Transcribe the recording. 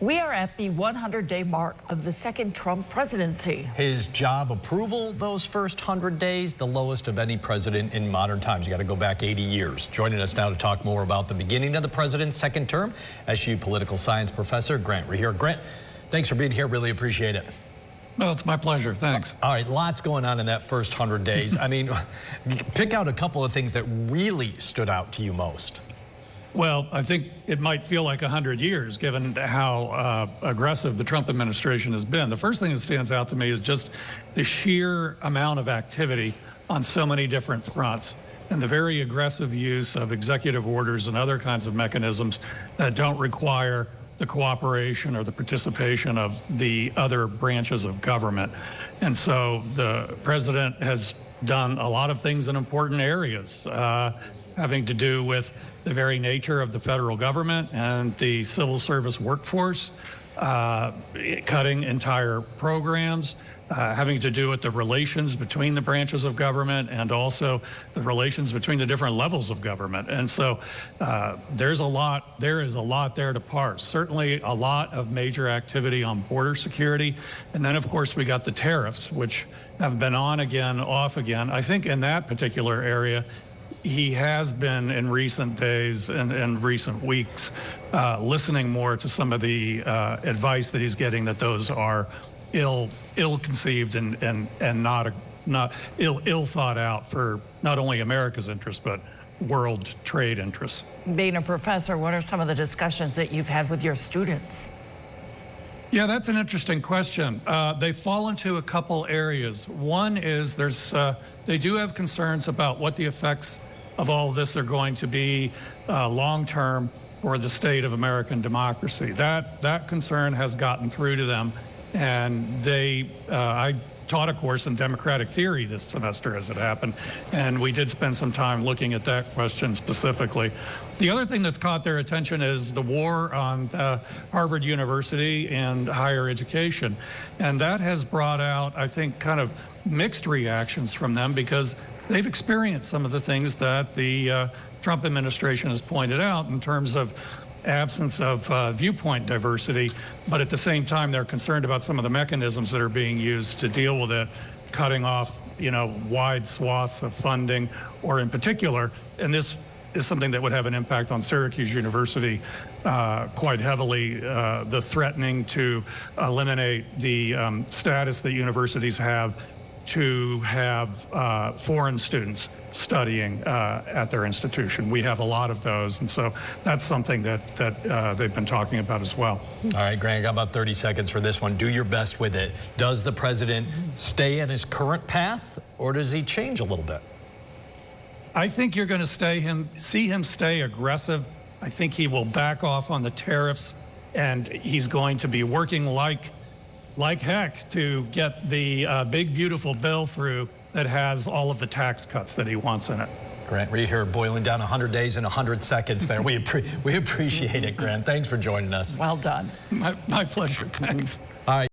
We are at the 100-day mark of the second Trump presidency. His job approval those first 100 days, the lowest of any president in modern times. You got to go back 80 years. Joining us now to talk more about the beginning of the president's second term, SU political science professor Grant Rehere. Grant, thanks for being here. Really appreciate it. No, it's my pleasure. Thanks. All right, lots going on in that first 100 days. I mean, pick out a couple of things that really stood out to you most. Well, I think it might feel like 100 years, given how aggressive the Trump administration has been. The first thing that stands out to me is just the sheer amount of activity on so many different fronts, and the very aggressive use of executive orders and other kinds of mechanisms that don't require the cooperation or the participation of the other branches of government. And so the president has done a lot of things in important areas, having to do with the very nature of the federal government and the civil service workforce, cutting entire programs, having to do with the relations between the branches of government and also the relations between the different levels of government. And so there is a lot there to parse. Certainly a lot of major activity on border security. And then, of course, we got the tariffs, which have been on again, off again. I think in that particular area, he has been in recent days and recent weeks listening more to some of the advice that he's getting, that those are ill-conceived and not ill thought out for not only America's interests but world trade interests. Being a professor, what are some of the discussions that you've had with your students? Yeah, that's an interesting question. They fall into a couple areas. One is they do have concerns about what the effects of all of this are going to be long-term for the state of American democracy. That concern has gotten through to them, and I taught a course in democratic theory this semester as it happened, and we did spend some time looking at that question specifically. The other thing that's caught their attention is the war on Harvard University and higher education, and that has brought out, I think, kind of mixed reactions from them, because they've experienced some of the things that the Trump administration has pointed out in terms of absence of viewpoint diversity, but at the same time they're concerned about some of the mechanisms that are being used to deal with it, cutting off, wide swaths of funding, or in particular, and this is something that would have an impact on Syracuse University quite heavily, the threatening to eliminate the status that universities have to have foreign students studying at their institution. We have a lot of those, and so that's something that they've been talking about as well. All right, Grant, I got about 30 seconds for this one. Do your best with it. Does the president stay in his current path, or does he change a little bit? I think you're going to see him stay aggressive. I think he will back off on the tariffs, and he's going to be working like heck to get the big, beautiful bill through that has all of the tax cuts that he wants in it. Grant Rehere, boiling down 100 days in 100 seconds there. We appreciate it, Grant. Thanks for joining us. Well done. My pleasure. Thanks. All right.